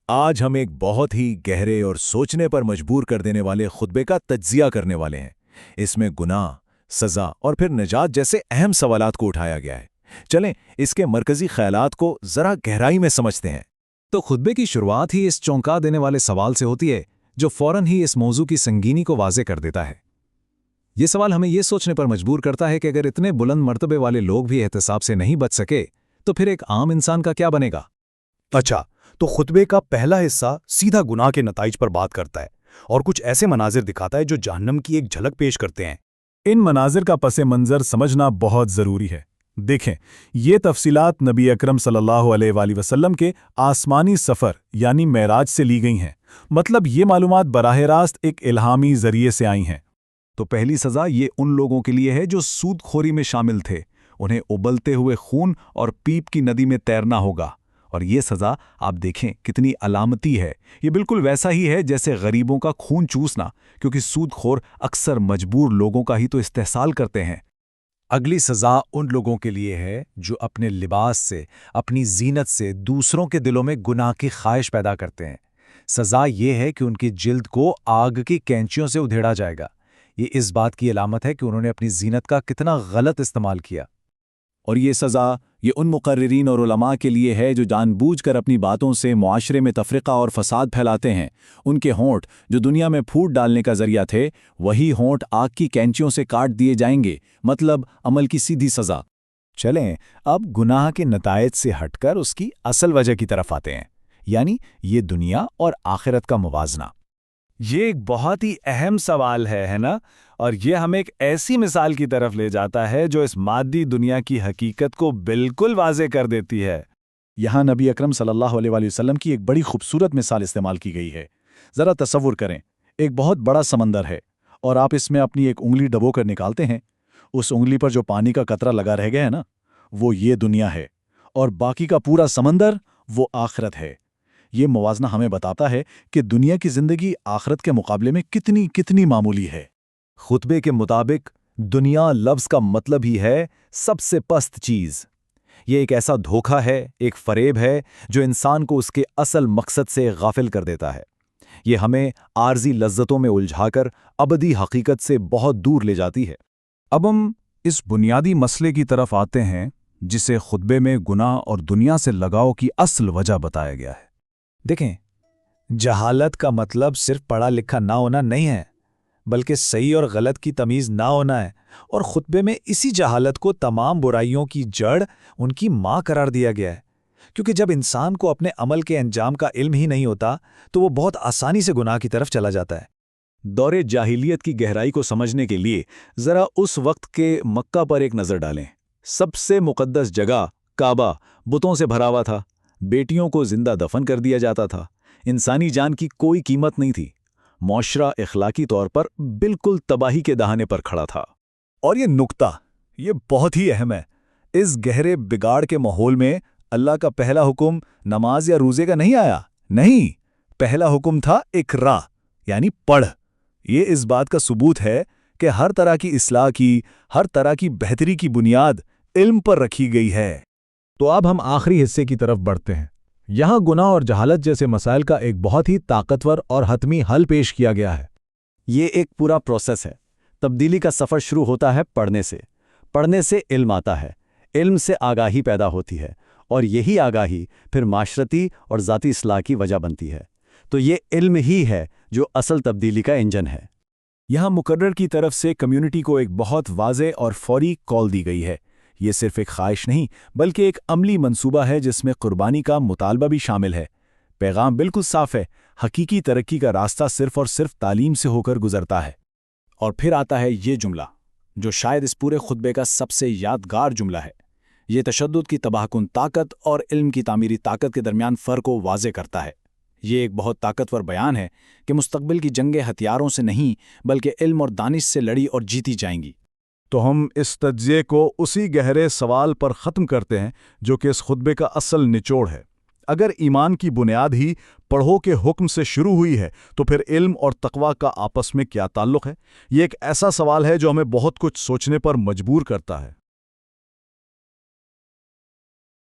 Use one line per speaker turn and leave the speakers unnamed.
آج ہم ایک بہت ہی گہرے اور سوچنے پر مجبور کر دینے والے خطبے کا تجزیہ کرنے والے ہیں۔ اس میں گناہ، سزا اور پھر نجات جیسے اہم سوالات کو اٹھایا گیا ہے۔ چلیں اس کے مرکزی خیالات کو ذرا گہرائی میں سمجھتے ہیں۔
تو خطبے کی شروعات ہی اس چونکا دینے والے سوال سے ہوتی ہے جو فوراً ہی اس موضوع کی سنگینی کو واضح کر دیتا ہے۔ یہ سوال ہمیں یہ سوچنے پر مجبور کرتا ہے کہ اگر اتنے بلند مرتبے والے لوگ بھی احتساب سے نہیں بچ سکے تو پھر ایک عام انسان کا کیا بنے گا؟
اچھا، تو خطبے کا پہلا حصہ سیدھا گناہ کے نتائج پر بات کرتا ہے اور کچھ ایسے مناظر دکھاتا ہے جو جہنم کی ایک جھلک پیش کرتے ہیں۔
ان مناظر کا پس منظر سمجھنا بہت ضروری ہے۔ دیکھیں، یہ تفصیلات نبی اکرم صلی اللہ علیہ وآلہ وسلم کے آسمانی سفر یعنی معراج سے لی گئی ہیں، مطلب یہ معلومات براہ راست ایک الہامی ذریعے سے آئی ہیں۔
تو پہلی سزا یہ ان لوگوں کے لیے ہے جو سود خوری میں شامل تھے، انہیں ابلتے ہوئے خون اور پیپ کی ندی میں تیرنا ہوگا۔ اور یہ سزا آپ دیکھیں کتنی علامتی ہے، یہ بالکل ویسا ہی ہے جیسے غریبوں کا خون چوسنا، کیونکہ سود خور اکثر مجبور لوگوں کا ہی تو استحصال کرتے ہیں۔
اگلی سزا ان لوگوں کے لیے ہے جو اپنے لباس سے، اپنی زینت سے دوسروں کے دلوں میں گناہ کی خواہش پیدا کرتے ہیں۔ سزا یہ ہے کہ ان کی جلد کو آگ کی کینچیوں سے ادھیڑا جائے گا۔ یہ اس بات کی علامت ہے کہ انہوں نے اپنی زینت کا کتنا غلط استعمال کیا۔
اور یہ سزا یہ ان مقررین اور علماء کے لیے ہے جو جان بوجھ کر اپنی باتوں سے معاشرے میں تفرقہ اور فساد پھیلاتے ہیں۔ ان کے ہونٹ جو دنیا میں پھوٹ ڈالنے کا ذریعہ تھے، وہی ہونٹ آگ کی کینچیوں سے کاٹ دیے جائیں گے، مطلب عمل کی سیدھی سزا۔
چلیں اب گناہ کے نتائج سے ہٹ کر اس کی اصل وجہ کی طرف آتے ہیں، یعنی یہ دنیا اور آخرت کا موازنہ۔
یہ ایک بہت ہی اہم سوال ہے نا؟ اور یہ ہمیں ایک ایسی مثال کی طرف لے جاتا ہے جو اس مادی دنیا کی حقیقت کو بالکل واضح کر دیتی ہے۔
یہاں نبی اکرم صلی اللہ علیہ وآلہ وسلم کی ایک بڑی خوبصورت مثال استعمال کی گئی ہے۔ ذرا تصور کریں، ایک بہت بڑا سمندر ہے اور آپ اس میں اپنی ایک انگلی ڈبو کر نکالتے ہیں۔ اس انگلی پر جو پانی کا قطرہ لگا رہ گیا ہے نا، وہ یہ دنیا ہے، اور باقی کا پورا سمندر وہ آخرت ہے۔ یہ موازنہ ہمیں بتاتا ہے کہ دنیا کی زندگی آخرت کے مقابلے میں کتنی معمولی ہے۔
خطبے کے مطابق دنیا لفظ کا مطلب ہی ہے سب سے پست چیز۔ یہ ایک ایسا دھوکہ ہے، ایک فریب ہے جو انسان کو اس کے اصل مقصد سے غافل کر دیتا ہے۔ یہ ہمیں عارضی لذتوں میں الجھا کر ابدی حقیقت سے بہت دور لے جاتی ہے۔
اب ہم اس بنیادی مسئلے کی طرف آتے ہیں جسے خطبے میں گناہ اور دنیا سے لگاؤ کی اصل وجہ بتایا گیا ہے۔
دیکھیں، جہالت کا مطلب صرف پڑھا لکھا نہ ہونا نہیں ہے، بلکہ صحیح اور غلط کی تمیز نہ ہونا ہے۔ اور خطبے میں اسی جہالت کو تمام برائیوں کی جڑ، ان کی ماں قرار دیا گیا ہے، کیونکہ جب انسان کو اپنے عمل کے انجام کا علم ہی نہیں ہوتا تو وہ بہت آسانی سے گناہ کی طرف چلا جاتا ہے۔
دور جاہلیت کی گہرائی کو سمجھنے کے لیے ذرا اس وقت کے مکہ پر ایک نظر ڈالیں۔ سب سے مقدس جگہ کعبہ بتوں سے بھرا ہوا تھا، بیٹیوں کو زندہ دفن کر دیا جاتا تھا، انسانی جان کی کوئی قیمت نہیں تھی، معاشرہ اخلاقی طور پر بالکل تباہی کے دہانے پر کھڑا تھا۔
اور یہ نکتہ یہ بہت ہی اہم ہے۔ اس گہرے بگاڑ کے ماحول میں اللہ کا پہلا حکم نماز یا روزے کا نہیں آیا، نہیں، پہلا حکم تھا اقرا، یعنی پڑھ۔ یہ اس بات کا ثبوت ہے کہ ہر طرح کی اصلاح کی، ہر طرح کی بہتری کی بنیاد علم پر رکھی گئی ہے۔
تو اب ہم آخری حصے کی طرف بڑھتے ہیں۔ یہاں گناہ اور جہالت جیسے مسائل کا ایک بہت ہی طاقتور اور حتمی حل پیش کیا گیا ہے۔
یہ ایک پورا پروسیس ہے۔ تبدیلی کا سفر شروع ہوتا ہے پڑھنے سے علم آتا ہے، علم سے آگاہی پیدا ہوتی ہے، اور یہی آگاہی پھر معاشرتی اور ذاتی اصلاح کی وجہ بنتی ہے۔ تو یہ علم ہی ہے جو اصل تبدیلی کا انجن ہے۔
یہاں مقرر کی طرف سے کمیونٹی کو ایک بہت واضح اور فوری کال دی گئی ہے۔ یہ صرف ایک خواہش نہیں بلکہ ایک عملی منصوبہ ہے جس میں قربانی کا مطالبہ بھی شامل ہے۔ پیغام بالکل صاف ہے، حقیقی ترقی کا راستہ صرف اور صرف تعلیم سے ہو کر گزرتا ہے۔ اور پھر آتا ہے یہ جملہ جو شاید اس پورے خطبے کا سب سے یادگار جملہ ہے۔ یہ تشدد کی تباہ کن طاقت اور علم کی تعمیری طاقت کے درمیان فرق کو واضح کرتا ہے۔ یہ ایک بہت طاقتور بیان ہے کہ مستقبل کی جنگیں ہتھیاروں سے نہیں بلکہ علم اور دانش سے لڑی اور جیتی جائیں گی۔
تو ہم اس تجزیے کو اسی گہرے سوال پر ختم کرتے ہیں جو کہ اس خطبے کا اصل نچوڑ ہے۔ اگر ایمان کی بنیاد ہی پڑھو کے حکم سے شروع ہوئی ہے تو پھر علم اور تقویٰ کا آپس میں کیا تعلق ہے؟ یہ ایک ایسا سوال ہے جو ہمیں بہت کچھ سوچنے پر مجبور کرتا ہے۔